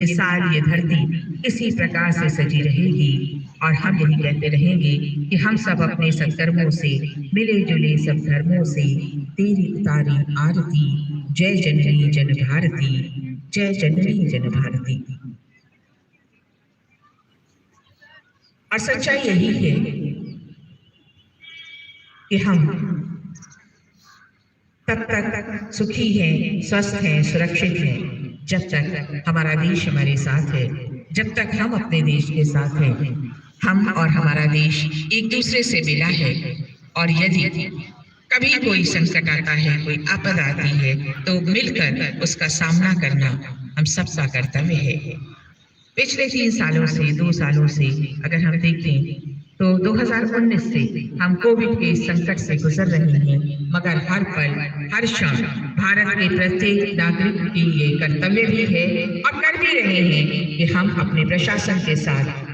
ये साल ये धरती इसी प्रकार से सजी रहेगी और हम यही कहते रहेंगे कि हम सब अपने सत्कर्मों से मिले जुले सब धर्मों से तेरी उतारी आरती। जय जननी जन भारती, जय जननी जन भारती। और सच्चाई यही है कि हम तब तक सुखी हैं, स्वस्थ हैं, सुरक्षित हैं जब तक हमारा देश हमारे साथ है, जब तक हम अपने देश के साथ हैं। हम और हमारा देश एक दूसरे से मिला है और यदि कभी कोई संकट आता है, कोई आपदा आती है तो मिलकर उसका सामना करना हम सबका कर्तव्य है। पिछले 3 सालों से 2 सालों से अगर हम देखें तो 2019 से हम कोविड के संकट से गुजर रहे हैं, मगर हर पल हर क्षण भारत के प्रत्येक नागरिक की ये कर्तव्य भी है और कर भी रहे हैं कि हम अपने प्रशासन के साथ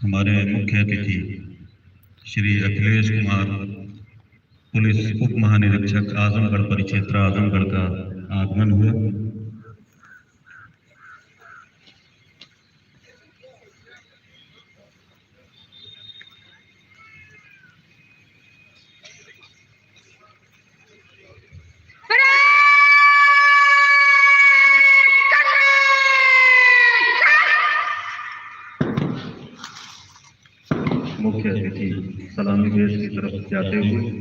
हमारे मुख्य अतिथि श्री अखिलेश कुमार पुलिस उप महानिरीक्षक आजमगढ़ परिक्षेत्र आजमगढ़ का आगमन हुआ। मुख्य अतिथि सलामी पेश की तरफ जाते हुए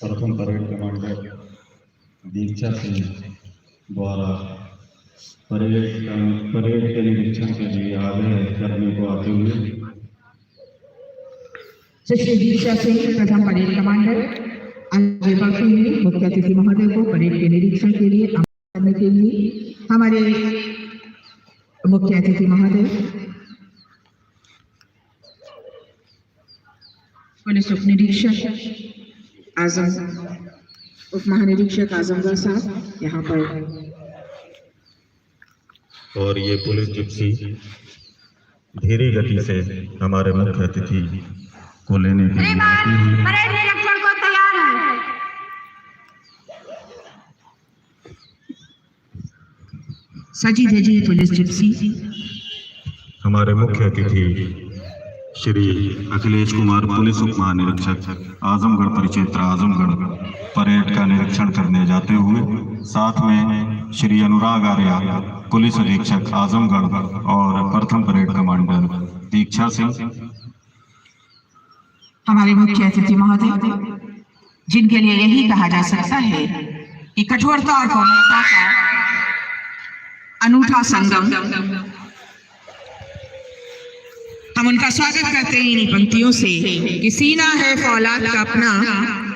प्रथम परेड कमांडर दीक्षा सिंह द्वारा परेड के निरीक्षण के लिए आग्रह करने को आते हुए श्री दीक्षा सिंह प्रथम परेड कमांडर आगे बढ़ते हुए मुख्य अतिथि महोदय को परेड के निरीक्षण के लिए आमंत्रित करने के लिए हमारे मुख्य अतिथि महोदय पुलिस उप निरीक्षक आजम उप महानिरीक्षक आजमगढ़ साहब यहाँ पर। और ये पुलिस जिप्सी धीरे गति से हमारे मुख्य अतिथि को लेने के लिए आती है। परेड निरीक्षण को तैयार है। सजी धजी पुलिस जिप्सी हमारे मुख्य अतिथि श्री अखिलेश कुमार पुलिस उप महानिरीक्षक आजमगढ़ परिक्षेत्र आजमगढ़ परेड का निरीक्षण करने जाते हुए साथ में श्री अनुराग आर्या पुलिस अधीक्षक आजमगढ़ और प्रथम परेड कमांडर दीक्षा सिंह हमारे मुख्य अतिथि महोदय जिनके लिए यही कहा जा सकता है कि कठोरता और कोमलता का अनूठा संगम। हम उनका स्वागत करते हैं इन्हीं पंक्तियों से कि सीना है फौलाद का अपना,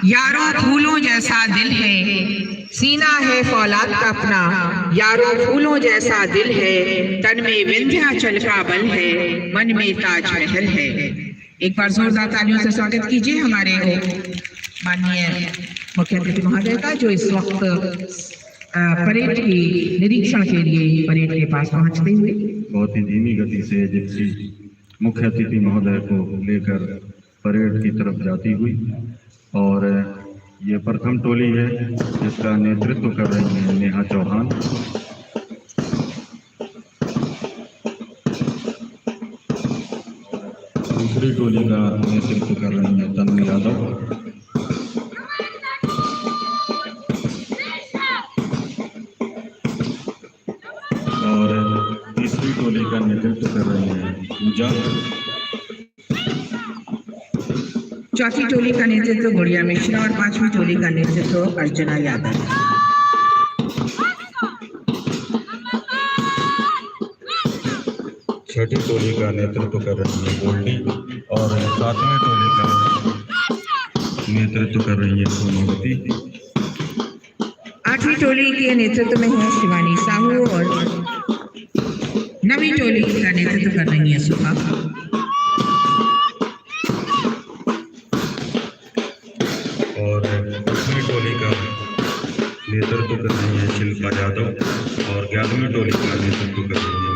यारों फूलों जैसा दिल है। सीना है फौलाद का अपना, यारों फूलों जैसा दिल है। तन में विंध्याचल का बल है, मन में ताजमहल है। एक बार जोरदार तालियों से स्वागत कीजिए हमारे माननीय मुख्य अतिथि महोदय का, जो इस वक्त परेड की निरीक्षण के लिए परेड के पास पहुंचते हुए बहुत ही धीमी गति से जिप्सी मुख्य अतिथि महोदय को लेकर परेड की तरफ जाती हुई, और ये प्रथम टोली है जिसका नेतृत्व कर रही हैं नेहा चौहान। दूसरी टोली का नेतृत्व कर रही हैं तन्वी यादव। और तीसरी टोली का नेतृत्व कर रही हैं पूजा। चौथी टोली का नेतृत्व गुड़िया मिश्रा और पांचवी टोली का नेतृत्व अर्चना यादव। छठी टोली का नेतृत्व कर रही है गोल्डी, और सातवें टोली का नेतृत्व कर रही है सोनावती। आठवीं टोली के नेतृत्व में है शिवानी साहू, और नवीं टोली का नेतृत्व कर रही है सुभा। और 10वीं टोली का नेतृत्व कर रही है शिल्पा यादव, और 11वीं टोली का नेतृत्व कर रही है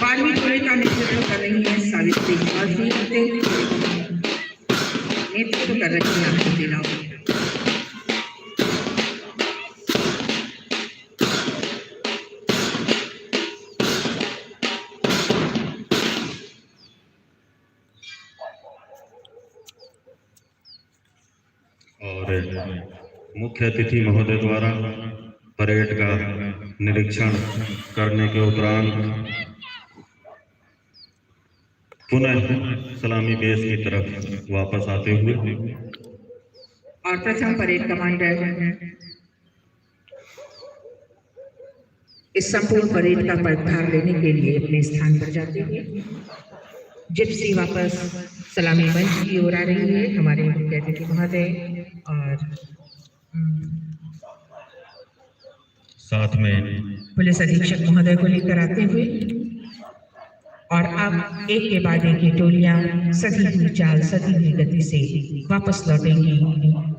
12वीं टोली का नेतृत्व कर रही है सावित्री, और नेतृत्व कर रही है आकृति राव। और मुख्य अतिथि महोदय द्वारा परेड का निरीक्षण करने के उपरांत पुनः सलामी बेस की तरफ वापस आते हुए और प्रथम परेड कमांडर इस संपूर्ण परेड का पदभार लेने के लिए अपने स्थान पर जाते हुए जिप्सी वापस सलामी मंच की ओर आ रही है। हमारे मुख्य अतिथि महोदय और साथ में पुलिस अधीक्षक महोदय को लेकर आते हुए, और अब एक के बाद एक ये टोलियां सधी हुई चाल, सधी हुई गति से वापस लौटेंगी,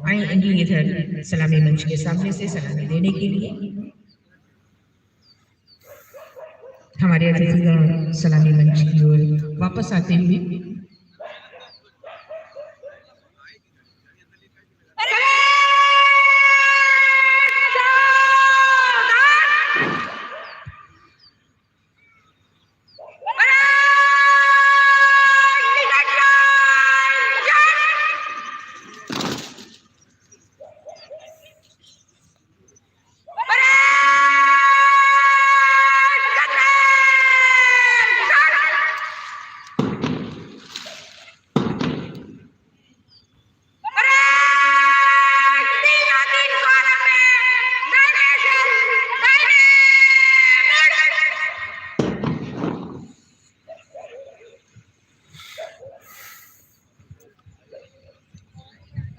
आएंगी इधर सलामी मंच के सामने से सलामी देने के लिए। हमारे अतिथिगण सलामी मंच की ओर वापस आते हुए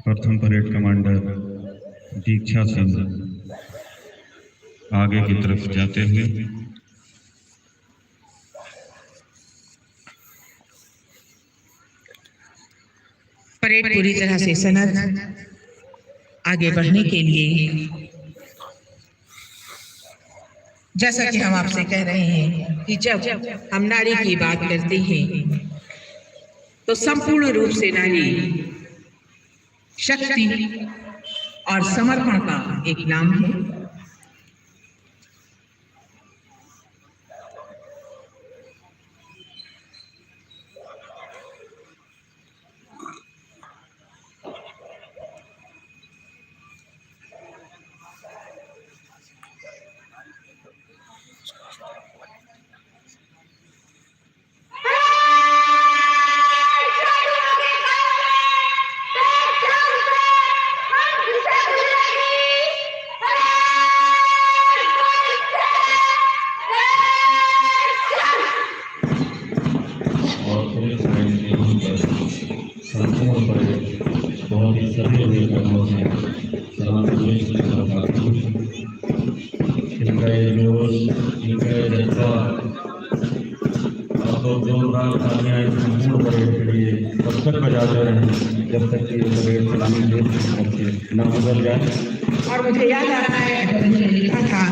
प्रथम परेड कमांडर दीक्षा सिंह आगे की तरफ जाते हुए परेड पूरी तरह से सनद आगे बढ़ने के लिए, जैसा कि हम आपसे कह रहे हैं कि जब हम नारी की बात करते हैं तो संपूर्ण रूप से नारी शक्ति और समर्पण का एक नाम है। बहुत ही सभी हुए कदमों से सलाम इनका ये जोश, इनका ये जज्बा, आपको जोरदार तालियां इस संपूर्ण परेड के लिए तक बजाते रहें जब तक कि ये परेड सलामी देश न गुजर जाए। और मुझे याद आ रहा है अटल जी ने लिखा था,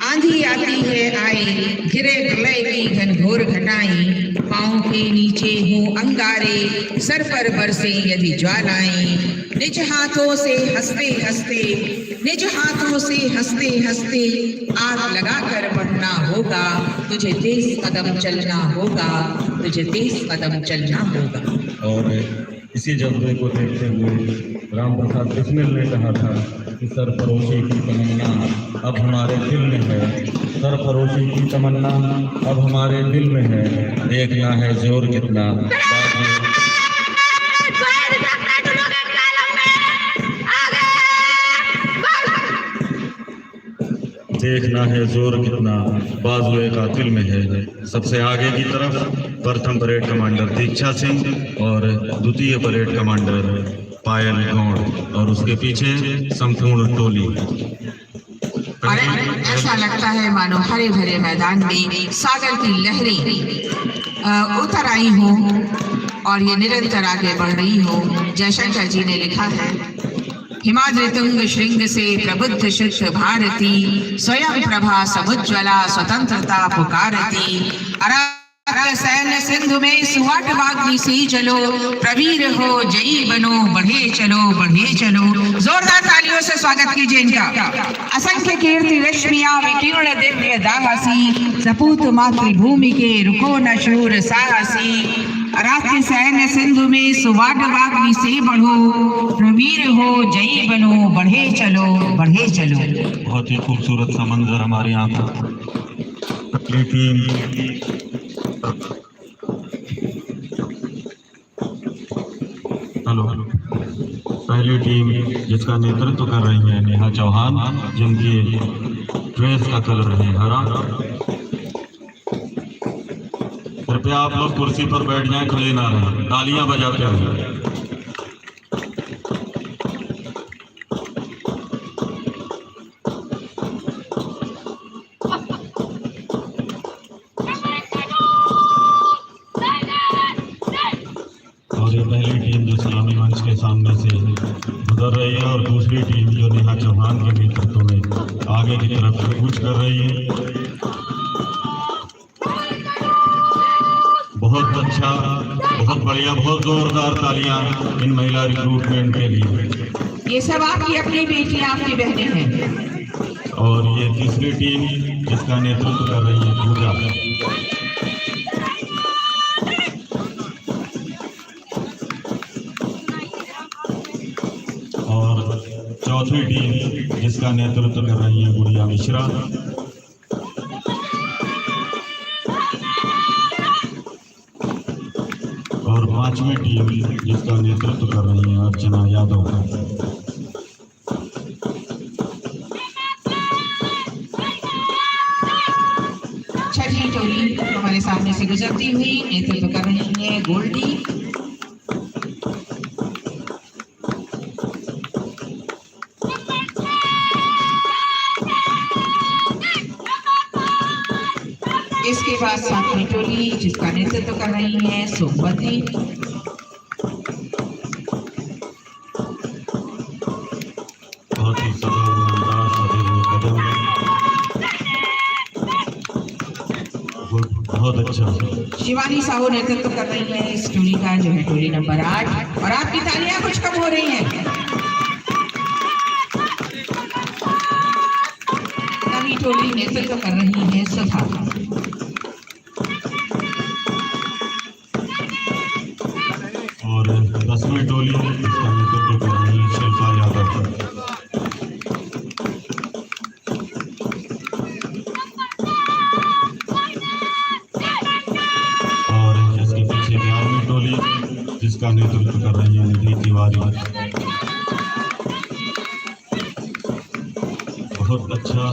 आंधी आती है आई, गिरे प्रलय की घनघोर घटाएं, पाँव के नीचे हो अंगारे, सर पर बरसे यदि ज्वालाएं, निज हाथों से हंसते हंसते, निज हाथों से हंसते हंसते आग लगाकर बढ़ना होगा, तुझे 23 कदम चलना होगा, तुझे 23 कदम चलना होगा। और इसी जज्बे को देखते हुए राम प्रसाद बिस्मिल ने कहा था कि सरफरोशी की तमन्ना अब हमारे दिल में है, सरफरोशी की तमन्ना अब हमारे दिल में है, देखना है जोर कितना, देखना है जोर कितना, बाजुए कातिल में है। सबसे आगे की तरफ प्रथम परेड कमांडर दीक्षा सिंह और द्वितीय परेड कमांडर पायल गौड़ और उसके पीछे संपूर्ण टोली। और ऐसा लगता है मानो हरे भरे मैदान में सागर की लहरें उतर आई हो और ये निरंतर आगे बढ़ रही हो। जयशंकर जी ने लिखा है, हिमाद्रितुंग श्रृंग से प्रबुद्ध शुद्ध भारती, स्वयं प्रभा समुज्ज्वला स्वतंत्रता पुकारती, अराग सैन्य सिंधु में सुवाट वाग्नि से चलो, प्रवीर हो जयी बनो बढ़े चलो बढ़े चलो। जोरदार तालियों से स्वागत कीजिए इनका। असंख्य कीर्ति रश्मियां विकीर्ण दिव्य दाहसी, सपूत मातृभूमि के रुको न शूर साहसी, अराध्य सैन्य सिंधु में सुवाट वाग्नि से बढ़ो, प्रवीर हो जयी बनो बढ़े चलो बढ़े चलो। बहुत ही खूबसूरत सा मंजर हमारी आंखों। पहली टीम पहली टीम जिसका नेतृत्व कर रही है नेहा चौहान, जिनकी ड्रेस का कलर है हरा। कृपया आप लोग कुर्सी पर बैठ जाएं, खड़े ना रहें, तालियां बजाते हुए। और ये पहली टीम जो सलामी मंच के सामने से गुजर रही है और दूसरी टीम जो नेहा चौहान के नेतृत्व में आगे की तरफ कूच कर रही है। बहुत अच्छा, बहुत बढ़िया, बहुत जोरदार तालियां इन महिला रिक्रूटमेंट के लिए। ये सब आपकी अपनी बेटियां, आपकी बहनें हैं। और ये तीसरी टीम जिसका नेतृत्व कर रही है पूजा। और चौथी टीम जिसका नेतृत्व कर रही है गुड़िया मिश्रा। और पांचवी टीम जिसका नेतृत्व कर रही है अर्चना यादव। छठी टोली हमारे सामने से गुजरती हुई नेतृत्व कर रही है गोल्डी। इसके बाद सातवीं टोली जिसका नेतृत्व कर रही है सोमवती। बहुत ही बहुत अच्छा। शिवानी साहू नेतृत्व कर रही है इस टोली का, जो है टोली नंबर 8। और आपकी तालियां कुछ कम हो रही हैं। नवी टोली नेतृत्व कर रही है सुधा। और 10वीं टोली इसका नेतृत्व कर रही है शिल्पा यादव। और इसके पीछे 11वीं टोली जिसका नेतृत्व कर रही है निधि तिवारी। बहुत अच्छा।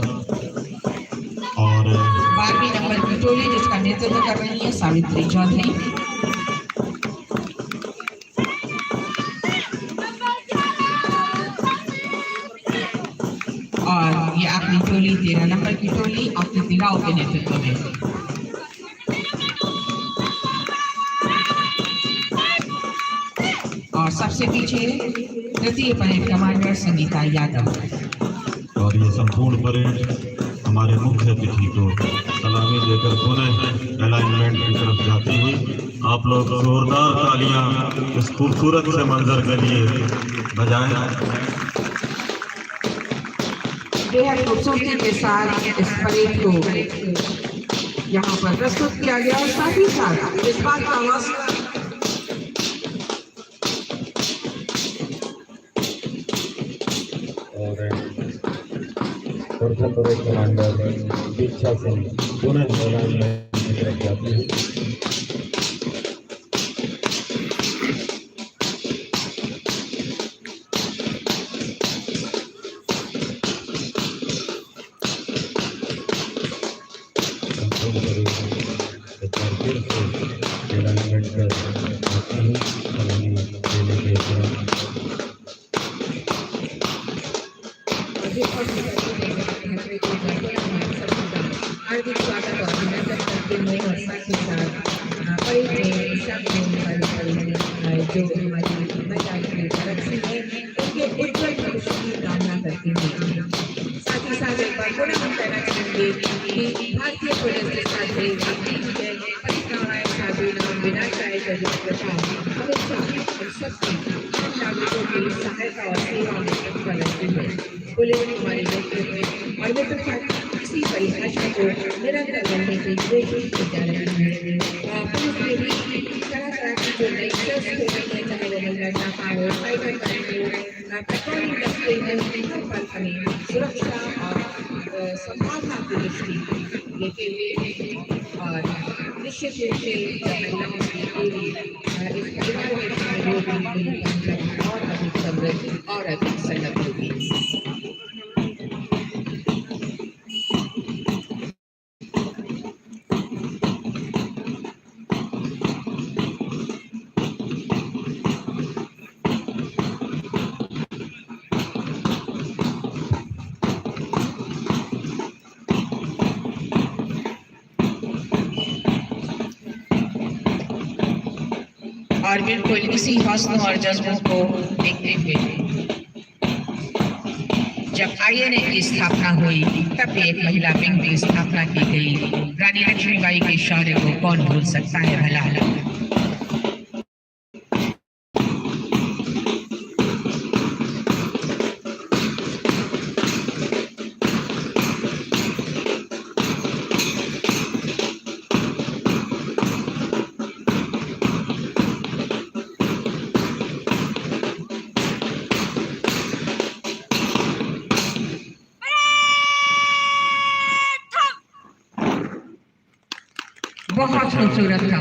और 12वीं नंबर की टोली जिसका नेतृत्व कर रही है सावित्री चौधरी। और ये आखिरी टोली 13 नंबर की टोली आकृति राव के नेतृत्व में। और सबसे पीछे तृतीय परेड कमांडर संगीता यादव। और ये संपूर्ण परेड हमारे मुख्य अतिथि को सलामी देकर पुनः अलाइनमेंट की तरफ जाती हुई आप लोग जोरदार तालियां इस खूबसूरत से मंजर के लिए बजाएं। बेहद खूबसूरती के साथ इस परेड को यहाँ पर प्रस्तुत किया गया और साथ ही साथ इस बात का वास्ता और परेड कमांडर दीक्षा सिंह पुनः मैदान में जाती है। हार्दिक स्वागत और अभिनंदन करते हैं और साथ ही साथ परेड में शामिल जो हमारी महिला की तरक्की है उनके उज्जवल भविष्य की कामना करते हैं। साथ ही साथ एक बार पुनः हम कहना चाहेंगे कि भारतीय पुलिस के साथ बिना चाहे हमेशा हम सबकी आम नागरिकों की सहायता और सेवा में तत्पर रहती है। पुलिस हमारे नेतृत्व और मित्रता इसी परिभाषा को निरंतर करने की कोशिश की जा रही है। पुलिस में भी तरह तरह की जो नई शस्त्र होती है, चाहे वो मल्लखा हो, साइबर क्राइम हो, पेट्रोलिंग दस्ते में हर पल हमें सुरक्षा और संभावना की दृष्टि लेते हुए और निश्चित रूप से महिलाओं की पूरी इस परिवार में शामिल होगी और अधिक समृद्ध और अधिक सजग होगी। और बिल्कुल इसी हौसलों और जज्बों को देखते हुए जब आईएनए की स्थापना हुई तब एक महिला विंग की स्थापना की गई। रानी लक्ष्मीबाई के शौर्य को कौन भूल सकता है भला। बहुत खूबसूरत था।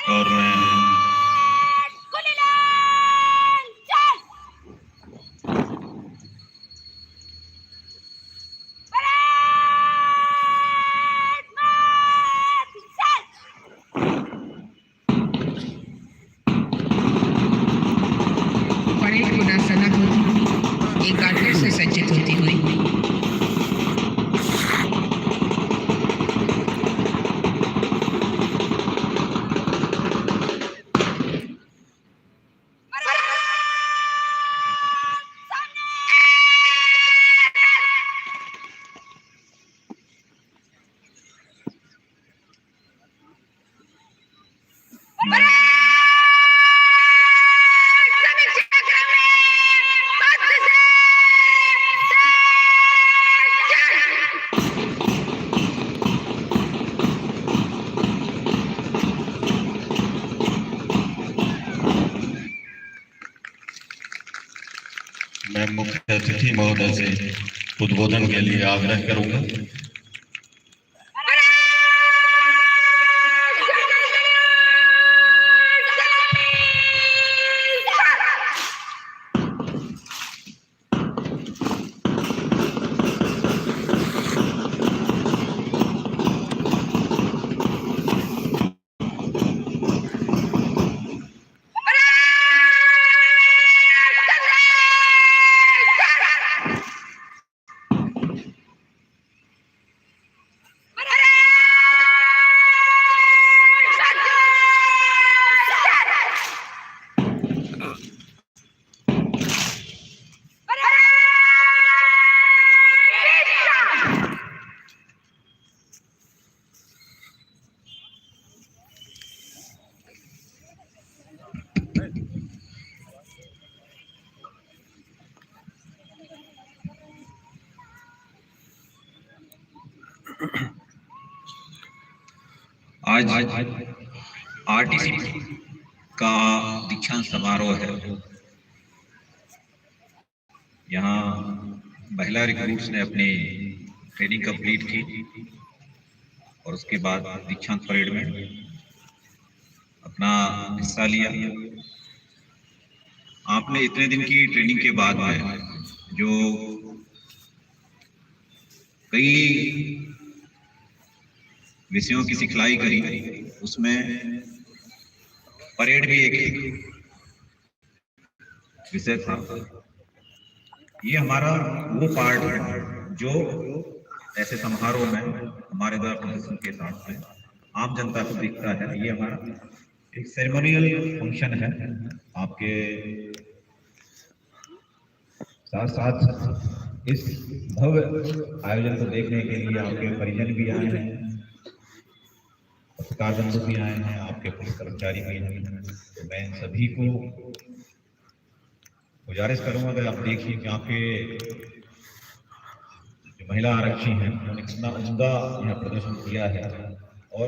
और मैं एक बार फिर से सज्जित होती हुई मैं मुख्य अतिथि महोदय से उद्बोधन के लिए आग्रह करूंगा। आज आरटीसी का दीक्षांत समारोह है। यहाँ महिला रिक्रूट्स ने अपनी ट्रेनिंग कंप्लीट की और उसके बाद दीक्षांत परेड में अपना हिस्सा लिया। आपने इतने दिन की ट्रेनिंग के बाद में जो कई विषयों की सिखलाई करी, उसमें परेड भी एक विषय था। ये हमारा वो पार्ट है जो ऐसे समारोह में हमारे द्वारा प्रदर्शन के साथ में आम जनता को दिखता है। ये हमारा एक सेरेमोनियल फंक्शन है। आपके साथ साथ इस भव्य आयोजन को देखने के लिए आपके परिजन भी आए हैं, पत्रकार बंधु भी आए हैं, आपके पुलिस कर्मचारी भी आए हैं। तो मैं सभी को गुजारिश करूंगा कि आप देखिए कि आपके जो महिला आरक्षी हैं उन्होंने कितना उम्दा यहाँ प्रदर्शन किया है और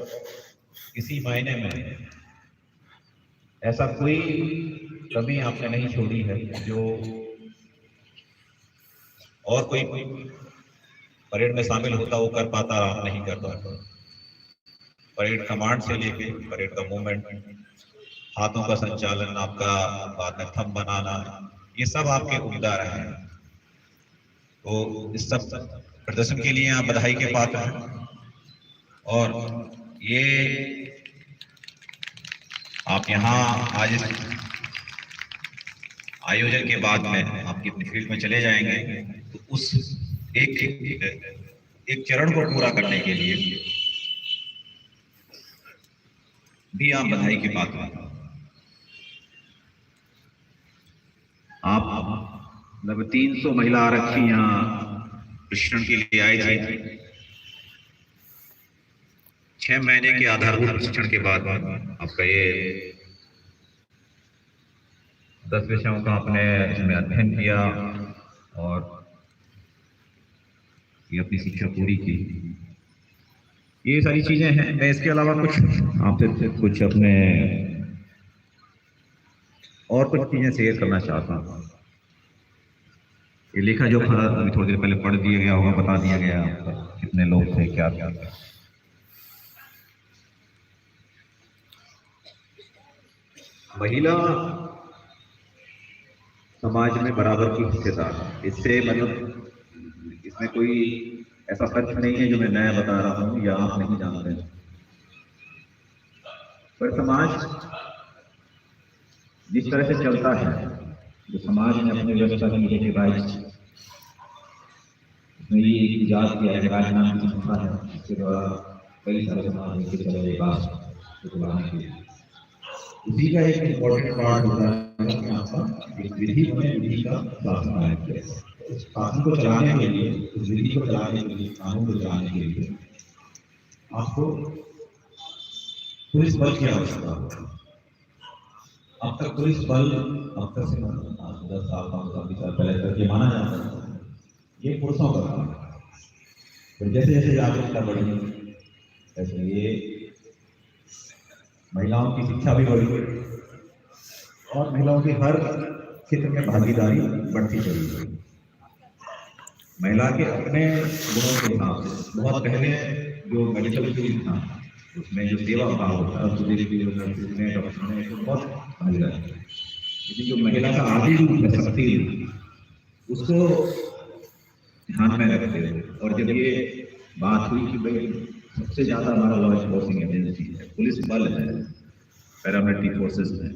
किसी मायने में ऐसा कोई कमी आपने नहीं छोड़ी है जो और कोई परेड में शामिल होता वो कर पाता, आप नहीं कर पाता। परेड कमांड से लेके परेड का मूवमेंट, हाथों का संचालन, आपका बाद में थंब बनाना, ये सब आपके उम्दा रहे हैं। तो इस सब प्रदर्शन के लिए आप बधाई के पात्र हैं। और ये आप यहाँ आज इस आयोजन के बाद में आपकी अपनी फील्ड में चले जाएंगे, तो उस एक चरण को पूरा करने के लिए भी आप बधाई के पात्र हैं। आप लगभग 300 महिला आरक्षी यहाँ प्रशिक्षण के लिए आए थे। 6 महीने के आधारभूत प्रशिक्षण के बाद आपका ये 10 विषयों का आपने इसमें अध्ययन किया और ये अपनी शिक्षा पूरी की। ये सारी चीजें हैं। मैं इसके अलावा कुछ आपसे कुछ अपने और कुछ चीजें शेयर करना चाहता हूँ। ये लेखा जो अभी थोड़ी देर पहले पढ़ दिया गया होगा, बता दिया गया कितने लोग थे, क्या क्या। महिला समाज में बराबर की हिस्सेदार, इससे मतलब इसमें कोई ऐसा सच नहीं है जो मैं नया बता रहा हूँ या आप नहीं जानते हैं। पर समाज जिस तरह से चलता है, जो समाज ने अपने व्यवस्था की के डिवाइस में ये इजाद किया है, राज नाम की संस्था है, इसके द्वारा कई सारे समाज मिलकर चले बात उसी का एक इम्पोर्टेंट पार्ट होता है कि आपका एक विधि में विधि का शासन कायम किया। उस शासन को चलाने के लिए, उस विधि को चलाने के लिए, कानून को चलाने के लिए आपको पुलिस बल की आवश्यकता होती है। अब तक पुलिस बल अब तक से 10 साल 5 साल पहले तक ये माना जाता है ये पुरुषों का काम है। तो जैसे जैसे जागरूकता बढ़ी ऐसे ये महिलाओं की शिक्षा भी बढ़ी और महिलाओं की हर क्षेत्र में भागीदारी बढ़ती चली गई। महिला के अपने गुणों के हिसाब से बहुत पहले जो मेडिकल फील्ड था उसमें जो सेवा भाव होता है उसमें डॉक्टर ने बहुत भागीदारी, लेकिन जो महिला का आदि रूप है शक्ति उसको ध्यान में रखते हुए और जब ये बात हुई कि भाई सबसे ज्यादा हमारा लॉ एनफोर्सिंग एजेंसी है, पुलिस बल है, पैरामिलिट्री फोर्सेस है,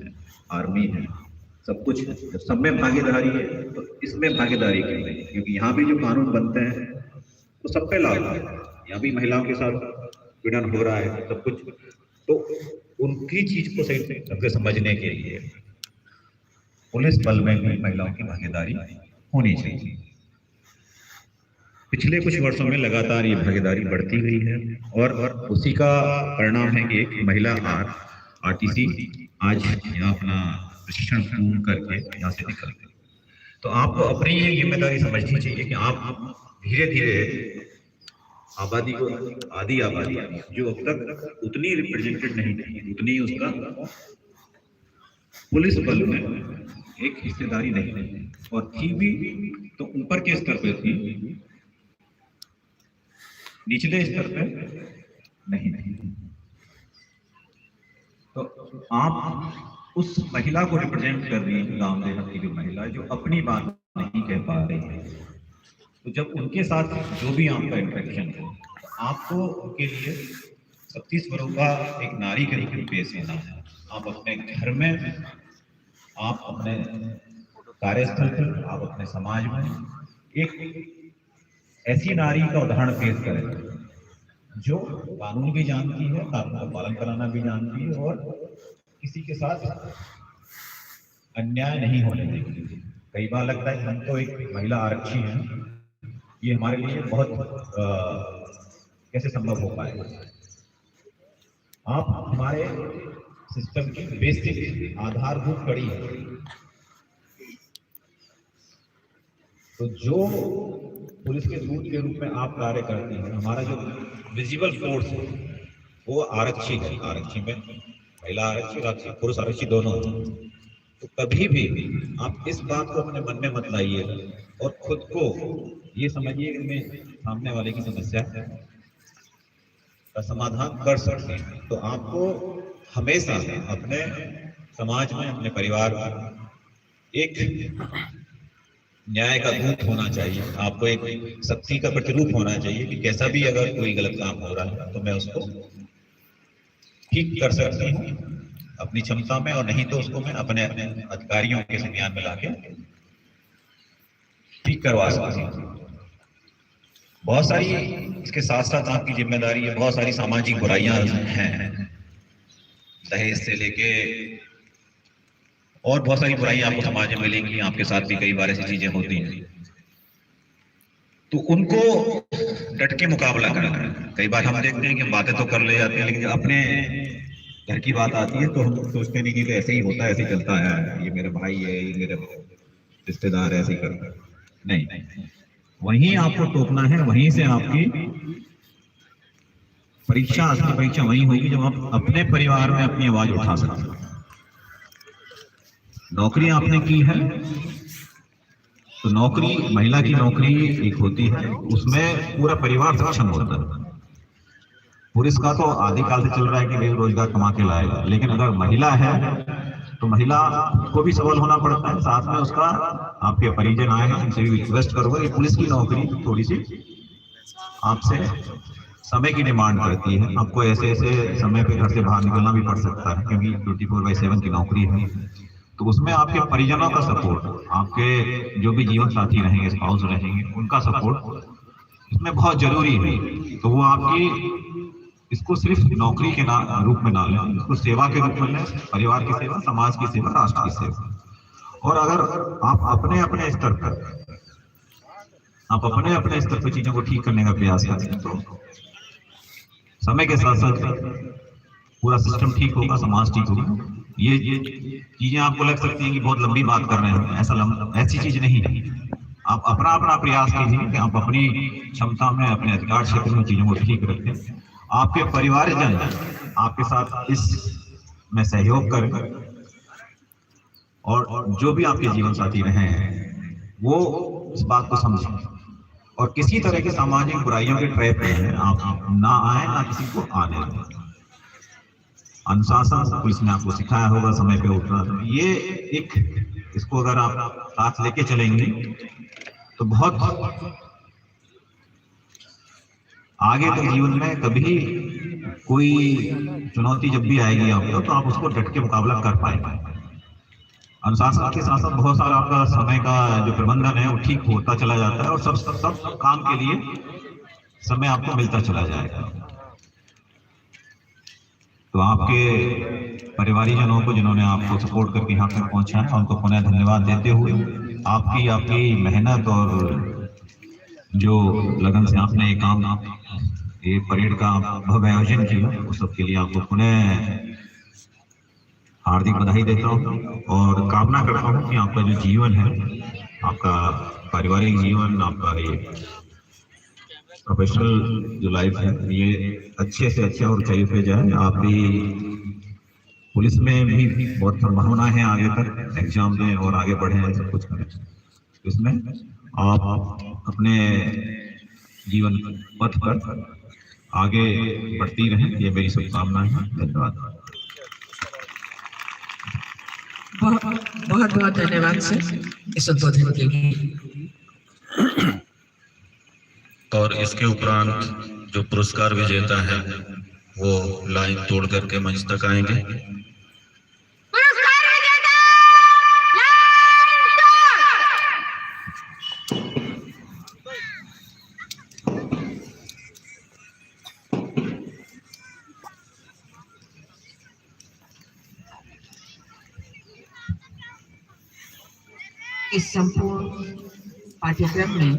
आर्मी है, सब कुछ है, जब सब में भागीदारी है तो इसमें भागीदारी क्यों नहीं? क्योंकि यहाँ भी जो कानून बनते हैं वो सब पे लागू है। यहाँ भी महिलाओं के साथ पीड़न हो रहा है सब कुछ, तो उनकी चीज को सही ढंग से समझने के लिए पुलिस बल में भी महिलाओं की भागीदारी होनी चाहिए। पिछले कुछ वर्षों में लगातार ये भागीदारी बढ़ती गई है और उसी का परिणाम है कि एक महिला आरटीसी आज यहाँ अपना प्रशिक्षण पूर्ण करके यहाँ से निकल गई। तो आपको अपनी ये जिम्मेदारी समझनी चाहिए कि आप धीरे धीरे आबादी को, आधी आबादी जो अब तक उतनी रिप्रेजेंटेड नहीं थी, उतनी उसका पुलिस बल में एक हिस्सेदारी नहीं थी, और थी भी तो ऊपर के स्तर पे थी, निचले स्तर पे नहीं थी। तो आप उस महिला को रिप्रेजेंट कर रही है, गांव देहात की जो महिला जो अपनी बात नहीं कह पा रही है, तो जब उनके साथ जो भी आपका इंटरेक्शन है, आपको उनके लिए 36 वर्गों का एक नारी के रूप में पेश होना है। आप अपने घर में, आप अपने कार्यस्थल पर, आप अपने समाज में एक ऐसी नारी का उदाहरण पेश करें जो कानून भी जानती है, कानून का पालन कराना भी जानती है, और किसी के साथ अन्याय नहीं होने देगी। कई बार लगता है हम तो एक महिला आरक्षी हैं, ये हमारे लिए बहुत कैसे संभव हो पाएगा। आप हमारे सिस्टम की बेसिक आधारभूत कड़ी है। तो जो पुलिस के दूत के रूप में आप कार्य करते हैं, हमारा जो विजिबल फोर्स है वो आरक्षी है। आरक्षी में महिला आरक्षी, पुरुष आरक्षी दोनों। तो कभी भी आप इस बात को अपने मन में मत लाइए और खुद को ये समझिए कि मैं सामने वाले की समस्या का समाधान कर सकते हैं। तो आपको हमेशा अपने समाज में, अपने परिवार में एक न्याय का दूत होना चाहिए। आपको एक शक्ति का प्रतिरूप होना चाहिए कि कैसा भी अगर कोई गलत काम हो रहा है तो मैं उसको ठीक कर सकती हूँ अपनी क्षमता में, और नहीं तो उसको मैं अपने अधिकारियों के संज्ञान में लाके ठीक करवा सकती हूँ। बहुत सारी इसके साथ साथ आपकी जिम्मेदारी है, बहुत सारी सामाजिक बुराइयां हैं, दहेज से लेके और बहुत सारी बुराइयां आपको समाज में मिलेंगी। आपके साथ भी कई बार ऐसी चीजें होती हैं, तो उनको डट के मुकाबला करना। कई बार हम देखते हैं कि हम बातें तो कर ले जाते हैं, लेकिन अपने घर की बात आती है तो हम सोचते नहीं कि तो ऐसे ही होता है, ऐसे ही चलता है, ये मेरा भाई है, ये मेरा रिश्तेदार है, ऐसे ही करता है। नहीं, वहीं आपको टोकना है, वहीं से आपकी परीक्षा, असली परीक्षा वहीं होगी जब आप अपने परिवार में अपनी आवाज उठा सकते हैं। नौकरी आपने की है तो नौकरी, महिला की नौकरी एक होती है, उसमें पूरा परिवार सक्षम होता है। पुरुष का तो आदिकाल से चल रहा है कि वे रोजगार कमा के लाएगा, लेकिन अगर महिला है तो महिला को भी सबल होना पड़ता है, साथ में उसका आपके परिजन आए हैं, उनसे भी रिक्वेस्ट करूंगा। ये पुलिस की नौकरी थोड़ी सी आपसे समय की डिमांड करती है, आपको ऐसे ऐसे समय पे घर से बाहर निकलना भी पड़ सकता है, क्योंकि 24/7 की नौकरी है। तो उसमें आपके परिजनों का सपोर्ट, आपके जो भी जीवन साथी रहेंगे, स्पाउस रहेंगे, उनका सपोर्ट इसमें बहुत जरूरी है। तो वो आपकी इसको सिर्फ नौकरी के रूप में ना लें, इसको सेवा के रूप में लें, परिवार की सेवा, समाज की सेवा, राष्ट्र की सेवा। और अगर आप अपने अपने स्तर पर चीजों को ठीक करने का प्रयास करते हैं तो समय के साथ साथ पूरा सिस्टम ठीक होगा, समाज ठीक होगा। ये चीजें आपको लग सकती हैं कि बहुत लंबी बात कर रहे हैं, ऐसी चीज नहीं है। आप अपना प्रयास कीजिए कि आप अपनी क्षमता में, अपने अधिकार क्षेत्र में चीजों को ठीक रखें। आपके परिवारजन आपके साथ इस में सहयोग करें, और जो भी आपके जीवन साथी रहे हैं वो इस बात को समझें, और किसी तरह की सामाजिक बुराइयों के ट्रैप में आप ना आए, ना किसी को आने दें। अनुशासन पुलिस ने आपको सिखाया होगा, समय पे उठना, ये एक, इसको अगर आप साथ लेके चलेंगे तो बहुत आगे तो जीवन में कभी कोई चुनौती जब भी आएगी आपको तो आप उसको डट के मुकाबला कर पाएंगे। अनुशासन के साथ साथ बहुत सारा आपका समय का जो प्रबंधन है वो ठीक होता चला जाता है, और सब काम के लिए समय आपको मिलता चला जाएगा। तो आपके परिवारीजनों को जिन्होंने आपको सपोर्ट करके यहाँ तक पहुँचा है, उनको पुनः धन्यवाद देते हुए आपकी मेहनत और जो लगन से आपने ये परेड का भव्य आयोजन किया, उस सब के लिए आपको पुनः हार्दिक बधाई देता हूँ, और कामना करता हूँ कि आपका जो जीवन है, आपका पारिवारिक जीवन, आपका ये प्रोफेशनल जो लाइफ है ये अच्छे से अच्छा और ऊंचाई पे जाए। आप भी पुलिस में भी बहुत संभावना है, आगे तक एग्जाम दें और आगे बढ़ें, सब कुछ करें। इसमें आप अपने जीवन पथ पर आगे बढ़ती रहें, ये मेरी शुभकामनाएं हैं। धन्यवाद। बहुत बहुत धन्यवाद सर इस उद्बोधन के लिए। और इसके उपरांत जो पुरस्कार विजेता है वो लाइन तोड़ करके मंच तक आएंगे। पुरस्कार विजेता लाइन इस संपूर्ण पाठ्यक्रम में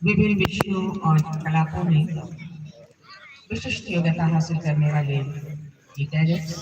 विभिन्न विषयों और कलापों में विशिष्ट योग्यता हासिल करने वाले ये कैडेट्स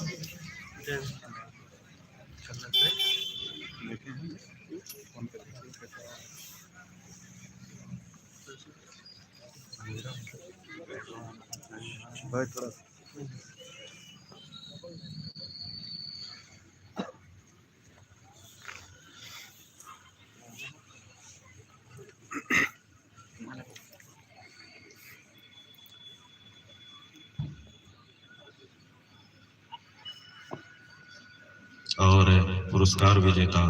और पुरस्कार विजेता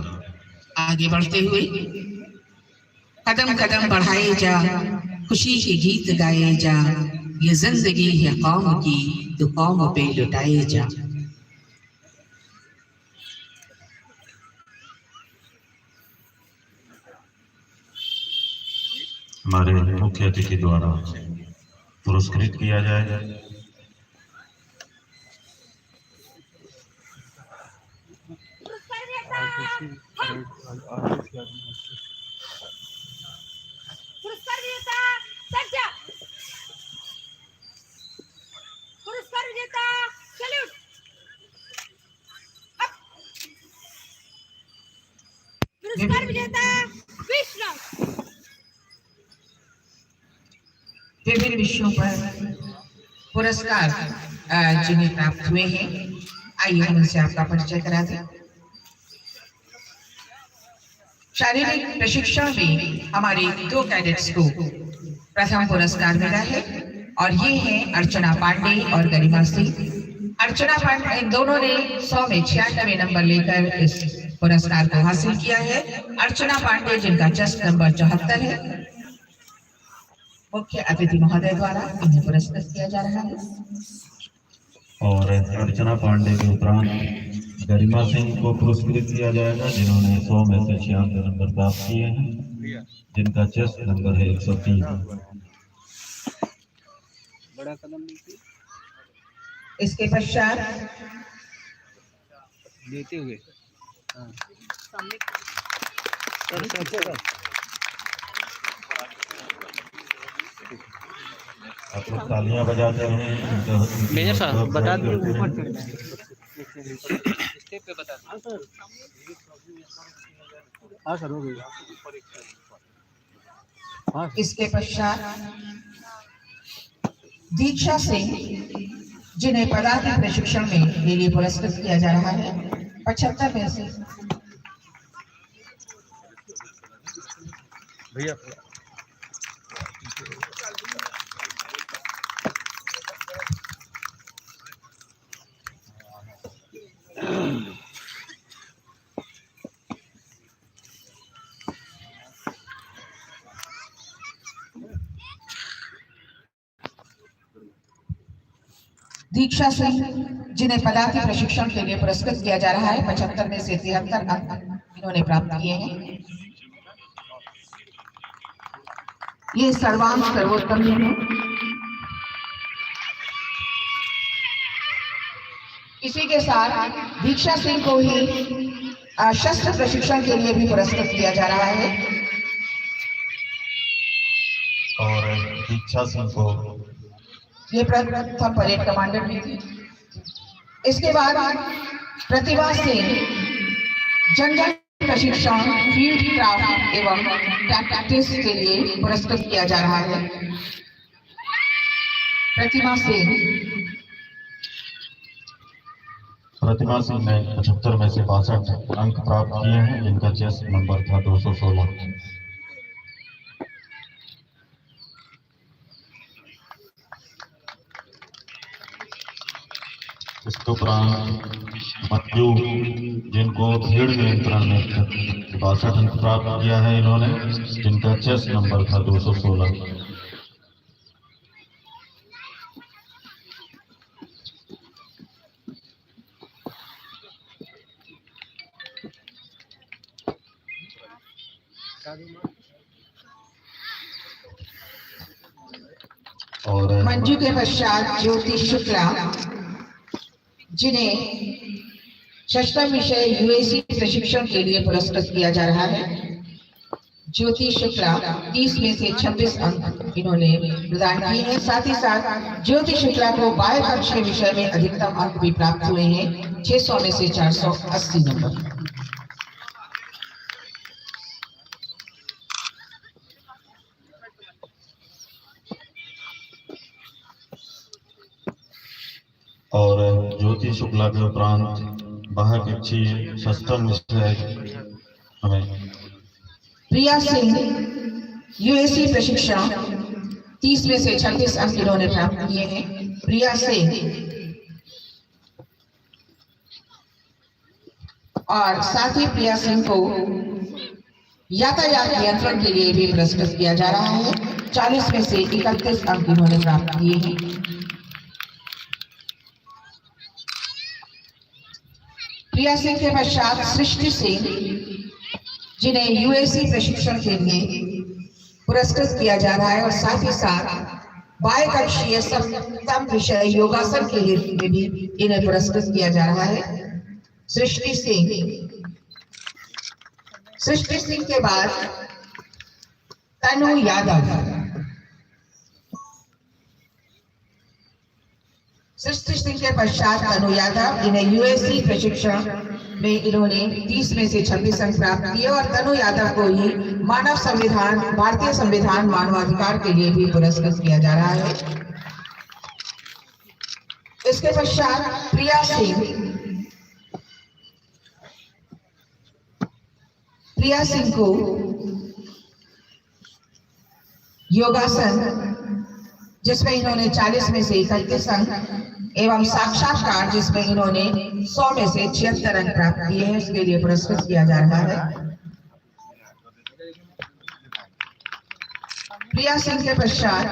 आगे बढ़ते हुए कदम कदम बढ़ाए जा, खुशी के गीत गाए जा, ये जिंदगी है कौम की तो कौम पे लुटाए जा। हमारे मुख्य अतिथि द्वारा पुरस्कृत किया जाएगा। पुरस्कार विजेता सज्जा, पुरस्कार विजेता सैल्यूट। पुरस्कार विजेता विश्राम। विभिन्न विषयों पर पुरस्कार जिन्हें प्राप्त हुए हैं, आइए हम उनसे आपका परिचय करा दें। शारीरिक प्रशिक्षण में हमारे दो कैडेट्स को प्रथम पुरस्कार मिला है और ये हैं अर्चना पांडे और गरिमा सिंह। अर्चना पांडे इन दोनों ने 100 में 96 नंबर लेकर इस पुरस्कार को हासिल किया है। अर्चना पांडे जिनका चेस्ट नंबर 74 है, मुख्य अतिथि महोदय द्वारा इन्हें पुरस्कृत किया जा रहा है। और अर्चना पांडे के उपरांत गरिमा सिंह को पुरस्कृत किया जाएगा जिन्होंने 100 में से 96 नंबर प्राप्त किए हैं, जिनका चेस्ट नंबर है 103। बड़ा कदम इसके पश्चात लेते हुए आप लोग तालियां बजाते हैं। मेजर साहब बता दीजिए ऊपर चढ़ना है, स्टेप पे बता दीजिए। हाँ सर हो गई। हाँ इसके पश्चात दीक्षा सिंह जिन्हें पदार्थ प्रशिक्षण में के लिए पुरस्कृत किया जा रहा है 75 में से। भैया दीक्षा सिंह जिन्हें पदार्थ प्रशिक्षण के लिए पुरस्कृत किया जा रहा है 75 में से 73 अंक इन्होंने प्राप्त किए हैं। ये सर्वांग सर्वोत्तम है। इसी के साथ दीक्षा सिंह को ही शस्त्र प्रशिक्षण के लिए भी पुरस्कृत किया जा रहा है। और दीक्षा सिंह को ये प्रथम परेड कमांडर भी थी। इसके बाद प्रतिभा सिंह जंगल प्रशिक्षण फील्ड क्राफ्ट एवं टैक्टिक्स के लिए पुरस्कृत किया जा रहा है। प्रतिमा सिंह ने 75 में से 62 अंक प्राप्त किए हैं, जिनका चेस नंबर था 216। इसके उपरांत मज्जू, जिनको भीड़ नियंत्रण में 62 अंक प्राप्त किया है इन्होंने, जिनका चेस नंबर था 216। और मंजू के पश्चात ज्योति शुक्ला, जिन्हें षष्ठम विषय यूएसी प्रशिक्षण के लिए पुरस्कृत किया जा रहा है। ज्योति शुक्ला 30 में से 26 अंक इन्होंने प्रदान किए हैं। साथ ही साथ ज्योति शुक्ला को बाह्य कक्ष के विषय में अधिकतम अंक भी प्राप्त हुए हैं, 600 में से 480 नंबर। और ज्योति शुक्ला के उपरांत बाह्य कक्षीय षष्ठम विषय हमें प्रिया सिंह यूएसी प्रशिक्षण 30 में से 36 अंक इन्होंने प्राप्त किए हैं। प्रिया सिंह और साथ ही प्रिया सिंह को यातायात नियंत्रण के लिए भी पुरस्कृत किया जा रहा है। 40 में से 31 अंक इन्होंने प्राप्त किए हैं। प्रिया सिंह के पश्चात सृष्टि सिंह, जिन्हें यूएसी प्रशिक्षण के लिए पुरस्कृत किया जा रहा है और साथ ही साथ बाह्य कक्षीय सप्तम विषय योगासन के लिए भी इन्हें पुरस्कृत किया जा रहा है। सृष्टि सिंह के बाद तनु यादव। सृष्टि सिंह के पश्चात तनु यादव, इन्हें यूएससी प्रशिक्षण में इन्होंने 30 में से 26 अंक प्राप्त किए और तनु यादव को ही मानव संविधान, भारतीय संविधान मानवाधिकार के लिए भी पुरस्कृत किया जा रहा है। इसके पश्चात प्रिया सिंह को योगासन, जिसमें इन्होंने 40 में से 31 अंक एवं साक्षात्कार, जिसमें इन्होंने 100 में से 76 अंक प्राप्त किए हैं, इसके लिए पुरस्कृत किया जा रहा है। प्रिया सिंह के पश्चात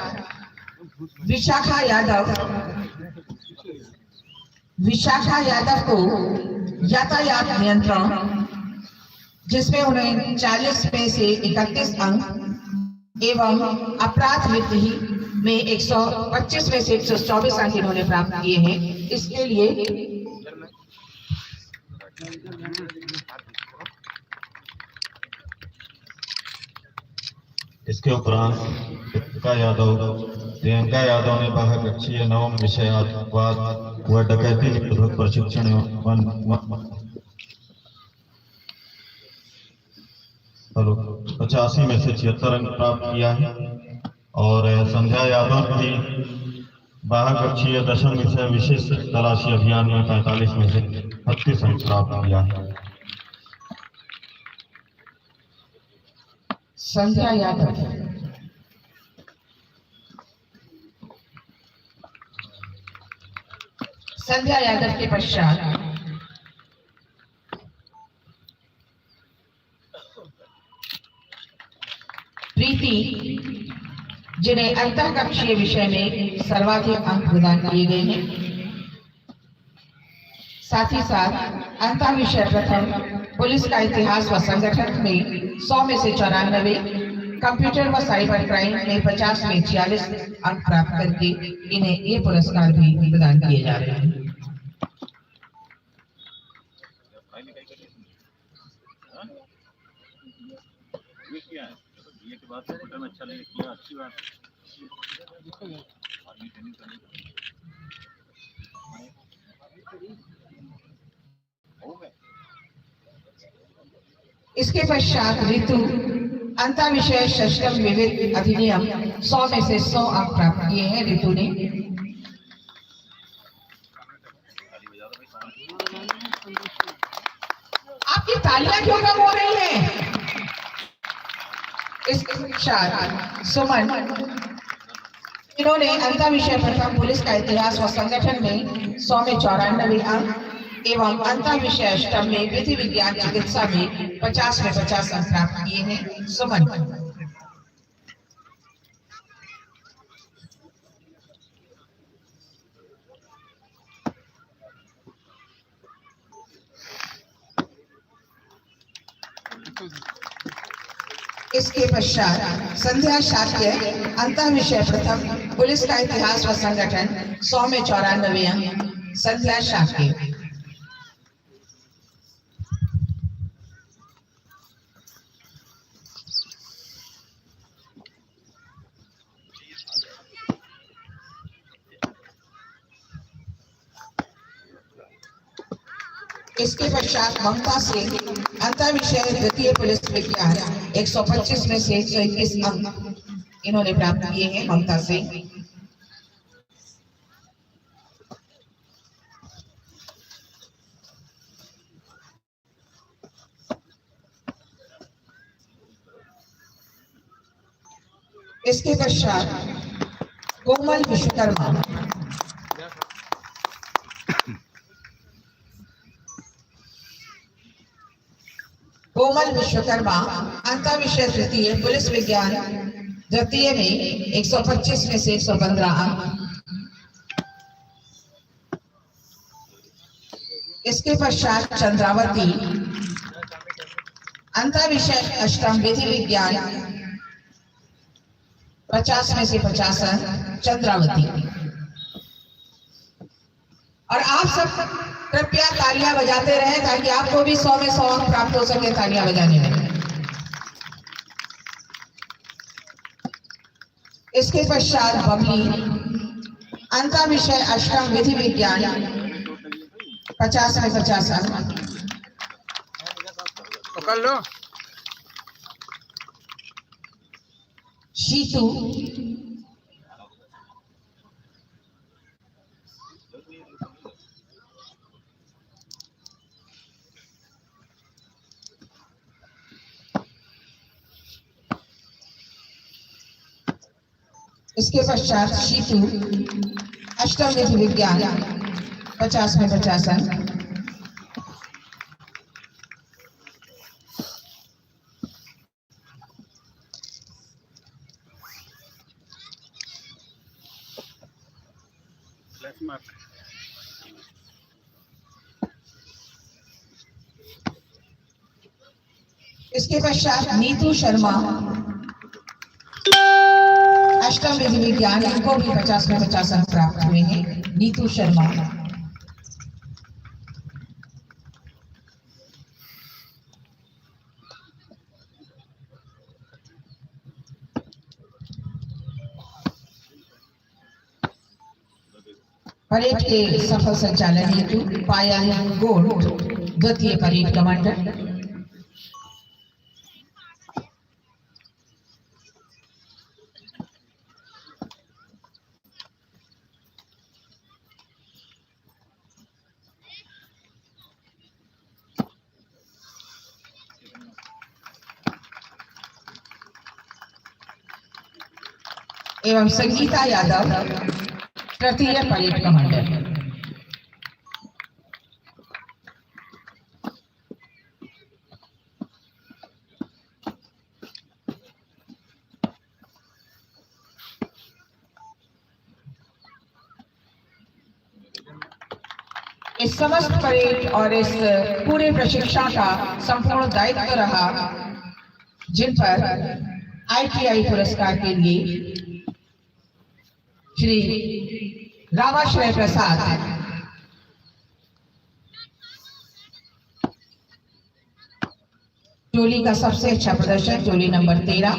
विशाखा यादव को यातायात नियंत्रण, जिसमें उन्हें 40 में से 31 अंक एवं अपराध विधि में 125 में से 124 अंक इन्होंने प्राप्त किए हैं। इसके लिए इसके उपरांत प्रियंका यादव ने बाह्य कक्षीय नवम विषयात्मक व डकैती निरोधक प्रशिक्षण 85 में से 76 अंक प्राप्त किया है। और संध्या यादव भी बाह्य कक्षीय दशम विषय विशेष तलाशी अभियान में 45 में से 32 अंक प्राप्त किया है। संध्या यादव के पश्चात प्रीति, जिन्हें अंतः कक्षीय विषय में सर्वाधिक अंक प्रदान किए गए हैं। साथ ही साथ अंतः विषय प्रथम पुलिस का इतिहास व संगठन में 100 में से 94, कंप्यूटर व साइबर क्राइम में 50 में 46 अंक प्राप्त करके इन्हें ये पुरस्कार भी प्रदान किए जा रहे हैं। अच्छा लगे, किया अच्छी बात इसके पश्चात ऋतु अंतःविषय षष्टम विविध अधिनियम 100 में से 100 अंक प्राप्त किए हैं ऋतु ने। आपकी तालियां क्यों कम हो रही हैं? इसके पश्चात सुमन, इन्होंने अंतःविषय प्रथम पुलिस का इतिहास व संगठन में 100 में 94 अंक एवं अंतःविषय अष्टम में विधि विज्ञान चिकित्सा में 50 में 50 अंक प्राप्त किए हैं सुमन। इसके पश्चात संध्या शाक्य, अंतःविषय प्रथम पुलिस का इतिहास व संगठन 100 में 94 अंक संध्या शाक्य। इसके पश्चात ममता सिंह, अंतःविषय द्वितीय पुलिस विज्ञान 125 में से 121 अंक इन्होंने प्राप्त किए हैं ममता सिंह। इसके पश्चात कोमल विश्वकर्मा, कोमल विश्वकर्मा, अंतःविषय तृतीय पुलिस विज्ञान द्वितीय में 125 में से 115 अंक। इसके पश्चात चंद्रावती, अंतःविषय अष्टम विधि विज्ञान 50 में से 50 अंक चंद्रावती। और आप सब कृपया तालियां बजाते रहे ताकि आपको भी 100 में 100 अंक प्राप्त हो सके तालियां बजाने में। इसके पश्चात बबली, अंतःविषय अष्टम विधि विज्ञान 50 में 50 अंक। पकड़ लो। शीतू, इसके पश्चात शीतू, अष्टम विधि विज्ञान 50 में 50 अंक। इसके पश्चात नीतू शर्मा, अष्टम विधि विज्ञान, इनको भी 50 में 50 अंक प्राप्त हुए हैं नीतू शर्मा। परेड के सफल संचालन हेतु पायल गोल्ड, द्वितीय परेड कमांडर। एवं संगीता यादव, तृतीय परेड कमांडर। इस समस्त परेड और इस पूरे प्रशिक्षण का संपूर्ण दायित्व रहा, जिन पर ITI पुरस्कार के लिए श्री रामाश्रय प्रसाद, टोली का सबसे अच्छा प्रदर्शन, टोली नंबर 13,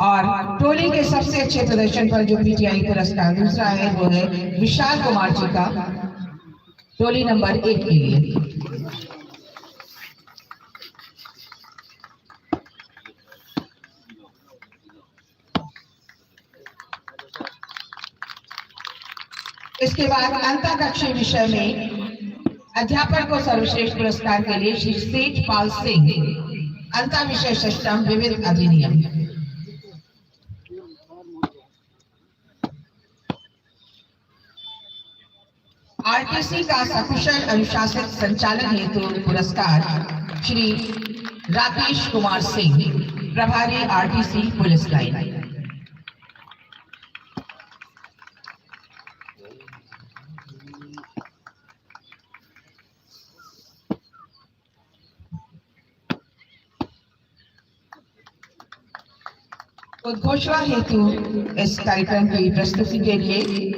और टोली के सबसे अच्छे प्रदर्शन पर जो पीटीआई पुरस्कार दूसरा है वो है विशाल कुमार जी का, टोली नंबर 1 के लिए। इसके बाद अंतरकक्षीय विषय में अध्यापक को सर्वश्रेष्ठ पुरस्कार के लिए श्री सेठ पाल सिंह, अंतर विषय षष्टम विविध अधिनियम। आरटीसी का सकुशल अनुशासित संचालन हेतु पुरस्कार श्री राकेश कुमार सिंह, प्रभारी आरटीसी पुलिस लाइन। उद्घोषणा हेतु इस कार्यक्रम की प्रस्तुति के लिए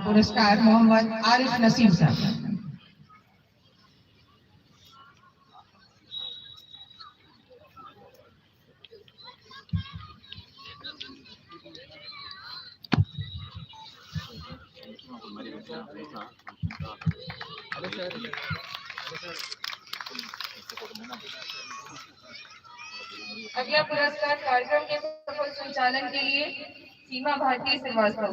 पुरस्कार मोहम्मद आरिफ नसीम साहब। अगला पुरस्कार कार्यक्रम के सफल संचालन के लिए सीमा भारती श्रीवास्तव।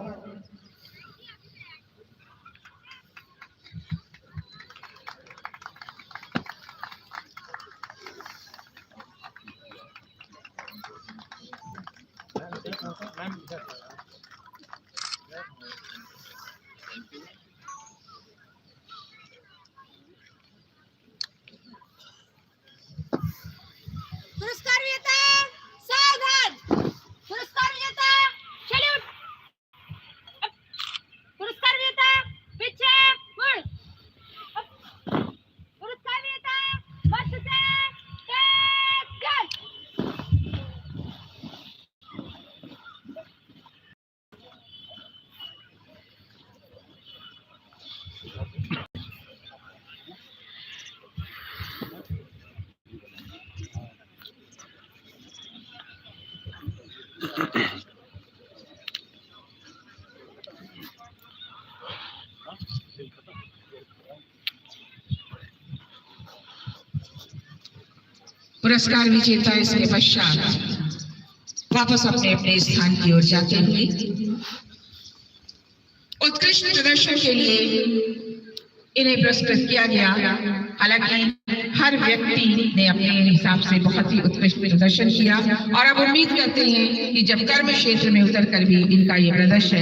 पुरस्कार विजेता सावधान, पुरस्कार विजेता सैल्यूट, पुरस्कार विजेता पीछे मुड़, पुरस्कार विजेता मंच से टेक गन। पुरस्कार विजेता इसके पश्चात वापस अपने अपने स्थान की ओर जाते हुए उत्कृष्ट प्रदर्शन के लिए इन्हें पुरस्कृत किया गया। हालांकि हर व्यक्ति ने अपने हिसाब से बहुत ही उत्कृष्ट प्रदर्शन किया और अब उम्मीद करते हैं कि जब कर्म क्षेत्र में उतरकर भी इनका ये प्रदर्शन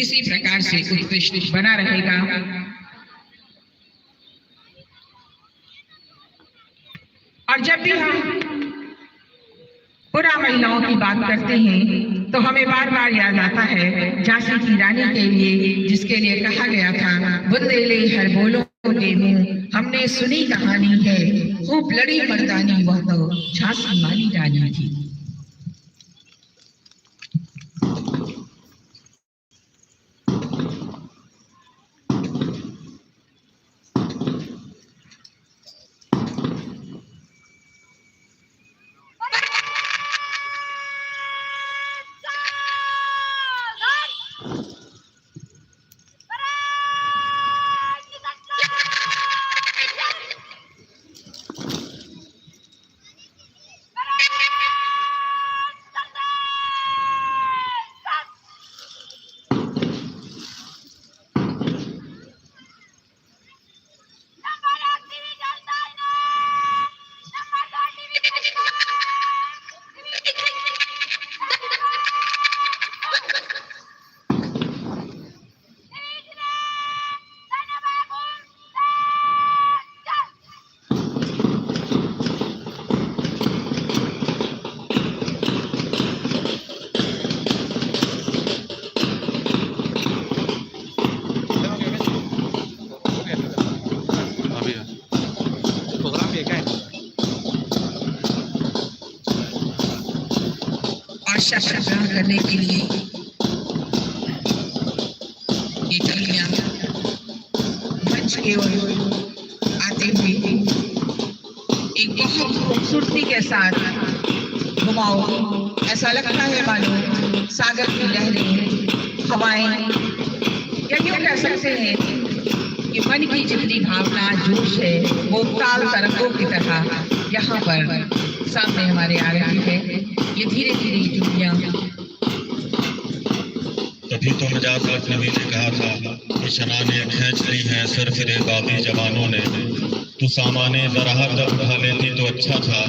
इसी प्रकार से उत्कृष्ट बना रहेगा। और जब भी हम पुरा महिलाओं की बात करते हैं तो हमें बार बार याद आता है झांसी की रानी के लिए, जिसके लिए कहा गया था बुंदेले हर बोलों के मुंह हमने सुनी कहानी है, खूब लड़ी मर्दानी वह तो झांसी वाली रानी थी। शपथ ग्रहण करने के लिए ये कलियां मंच की ओर आते हुए एक बहुत खूबसूरती के साथ घुमाओ। ऐसा लगता है मानो सागर की लहरें, हवाएं, या यूं कह सकते हैं कि मन की जितनी भावना जोश है वो ताल तरंगों की तरह यहाँ पर सामने हमारे आ रही है। ये धीरे धीरे जुड़ियां। तभी तो मिजाज नबी ने कहा था कि शनाने खींच ली हैं सिर फिरे बागी जवानों ने। तू सामाने जरा जब उठा लेती तो अच्छा था,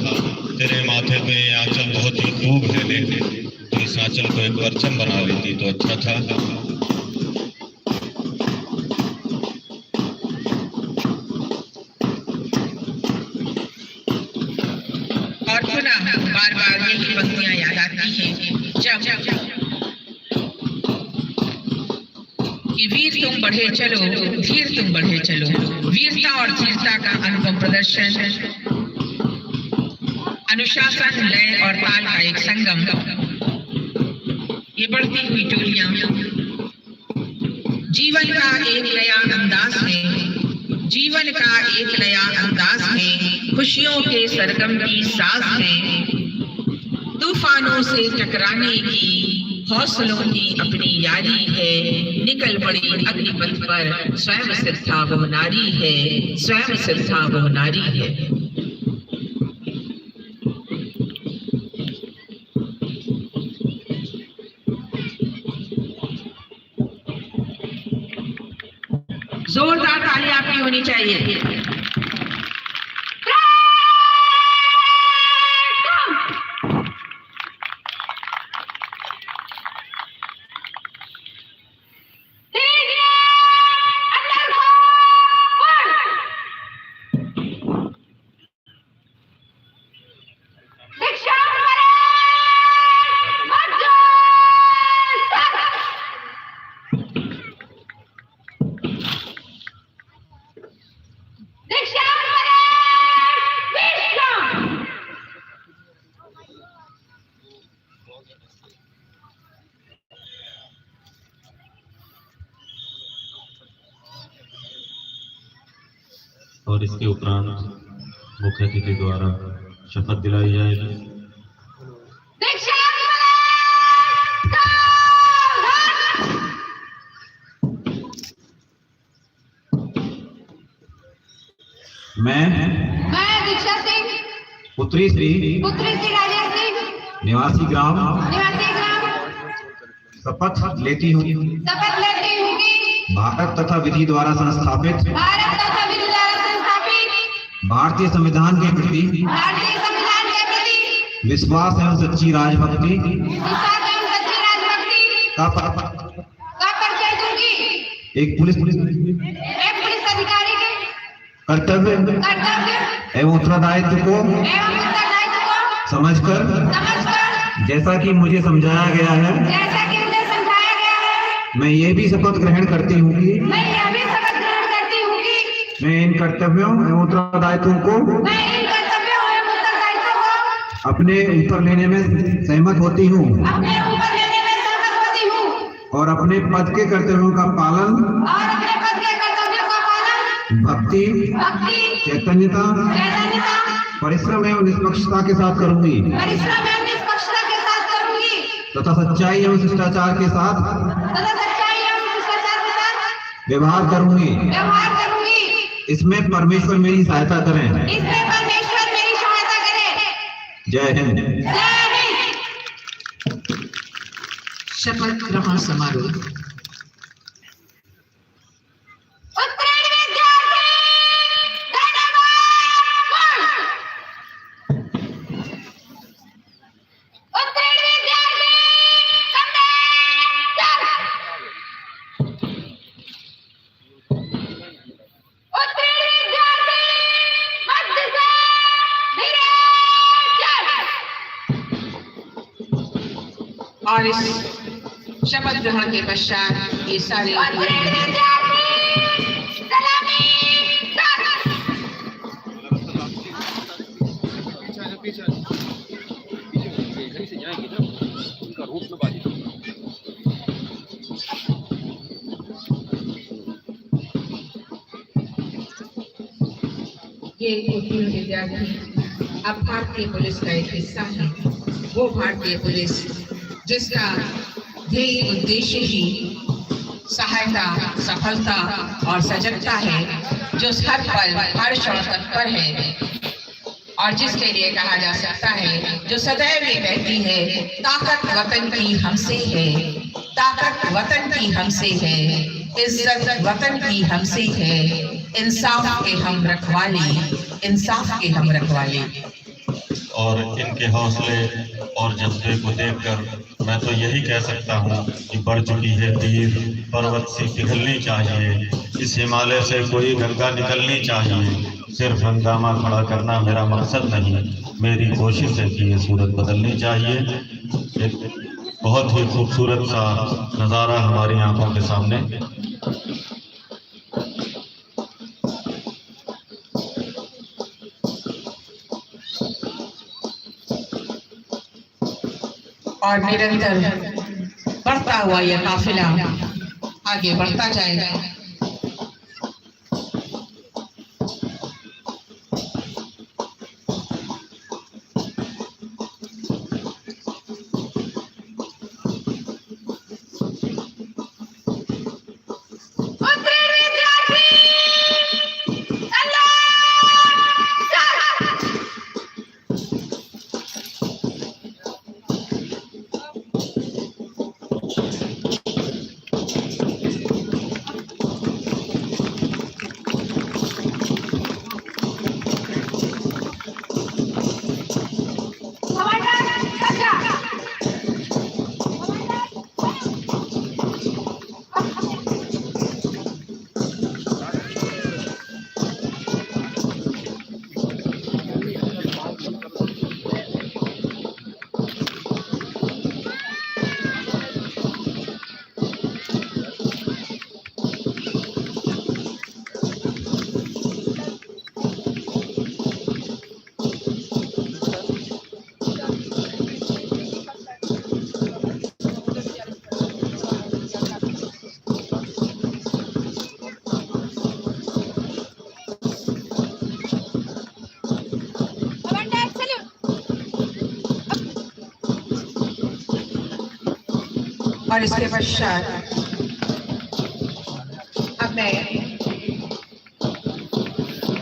तेरे माथे पे आंचल बहुत ही खूब है लेते, तो इस आंचल को एक परचम बना लेती तो अच्छा था। और पुनः बार बार यही पंक्तियां याद आती हैं जब कि वीर तुम बढ़े चलो, धीर तुम बढ़े चलो। वीरता और धीरता का अनुपम प्रदर्शन, अनुशासन, लय और ताल का एक संगम। ये बढ़ती हुई टोलियां जीवन का एक नया अंदाज है, जीवन का एक नया अंदाज है, खुशियों के सरगम की साज है। तूफानों से टकराने की हौसलों की अपनी यारी है, निकल पड़ी अग्निपथ पर स्वयं सिद्धा वो नारी है, स्वयं सिद्धा वो नारी है। जोरदार ताली आपकी होनी चाहिए। और इसके उपरांत मुख्य अतिथि द्वारा शपथ दिलाई जाएगी। मैं दीक्षा सिंह पुत्री श्री राजेश सिंह निवासी ग्राम निवासी ग्राम शपथ लेती हूँ शपथ लेती हूँ कि भारत तथा विधि द्वारा संस्थापित भारत तथा विधि द्वारा संस्थापित भारतीय संविधान के प्रति भारतीय संविधान के प्रति विश्वास एवं सच्ची राजभक्ति विश्वास एवं सच्ची राजभक्ति का परिचय दूंगी। एक पुलिस एक पुलिस अधिकारी के कर्तव्य एवं उत्तरदायित्व को समझकर जैसा कि मुझे समझाया गया है, मैं ये भी शपथ ग्रहण करती हूँ कि मैं इन कर्तव्यों एवं उत्तरदायित्वों को अपने ऊपर लेने में सहमत होती हूँ और अपने पद के कर्तव्यों का पालन भक्ति, चैतन्यता, परिश्रम एवं निष्पक्षता के साथ करूंगी तथा सच्चाई एवं शिष्टाचार के साथ व्यवहार करूंगी। इसमें परमेश्वर मेरी सहायता करें। जय हिंद। शपथ ग्रहण समारोह। और इस शपथ ग्रहण के पश्चात ये सारे ये उत्तीर्ण विद्यार्थी अब भारतीय पुलिस का एक हिस्सा है। वो भारतीय पुलिस जिसका ध्येय उद्देश्य ही सहायता, सफलता और सजगता है, जो हर पल हर क्षण तत्पर है और जिसके लिए कहा जा सकता है, जो सदैव ये कहती है, ताकत वतन की हमसे है, ताकत वतन की हमसे है, इज्जत वतन की हमसे है, इंसाफ के हम रखवाले, इंसाफ के हम रखवाले। और इनके हौसले और जज्बे को देखकर मैं तो यही कह सकता हूँ कि बढ़ चुकी है तीर, पर्वत सी पिघलनी चाहिए, इस हिमालय से कोई गंगा निकलनी चाहिए। सिर्फ हंगामा खड़ा करना मेरा मकसद नहीं, मेरी कोशिश है कि ये सूरत बदलनी चाहिए। एक बहुत ही खूबसूरत सा नज़ारा हमारी आंखों के सामने। और निरंतर बढ़ता हुआ यह काफिला आगे बढ़ता जाएगा। और इसके पश्चात अब मैं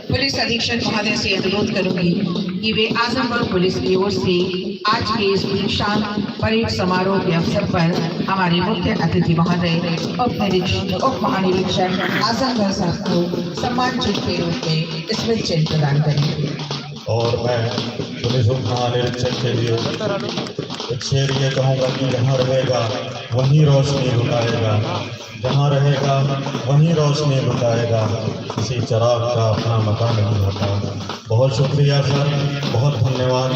पुलिस अधीक्षक महोदय से अनुरोध करूंगी कि वे आजमगढ़ पुलिस की ओर से आज के इस दीक्षांत परेड समारोह के अवसर पर हमारे मुख्य अतिथि महोदय उप महानिरीक्षक आजमगढ़ साहब को सम्मान चिन्ह के रूप में स्मृति चिन्ह प्रदान करेंगे। और मैं पुलिस उप महानिरीक्षक के लिए एक शेर ये कहूँगा कि जहाँ रहेगा वहीं रोशनी लुटाएगा, जहाँ रहेगा वहीं रोशनी लुटाएगा, किसी चिराग का अपना मकान नहीं होता। बहुत शुक्रिया सर, बहुत धन्यवाद।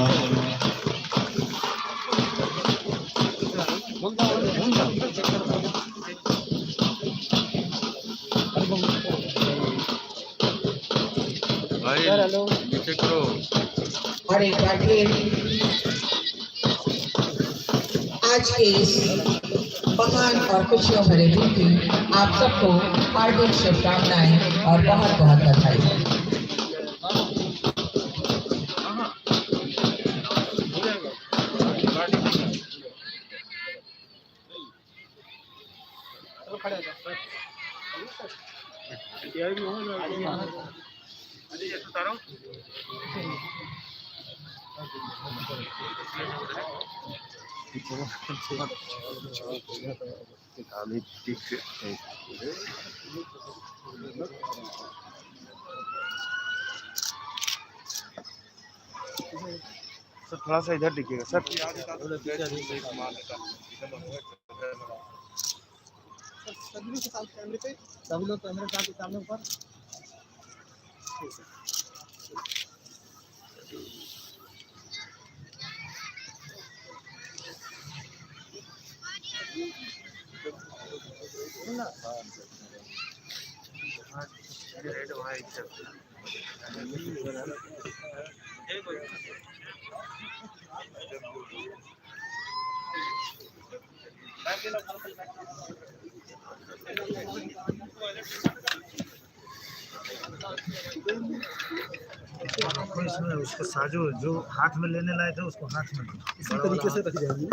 और एक बार फिर आज के इस महान और खुशियों भरे दिन की आप सबको हार्दिक शुभकामनाएं और बहुत बहुत बधाई। सर थोड़ा सा इधर दिखिएगा सर। सभी लोग कैमरे के सामने ऊपर। आपको इसमें उसको साजो जो हाथ में लेने लाए थे उसको हाथ में इसी तरीके से रख जाएंगे।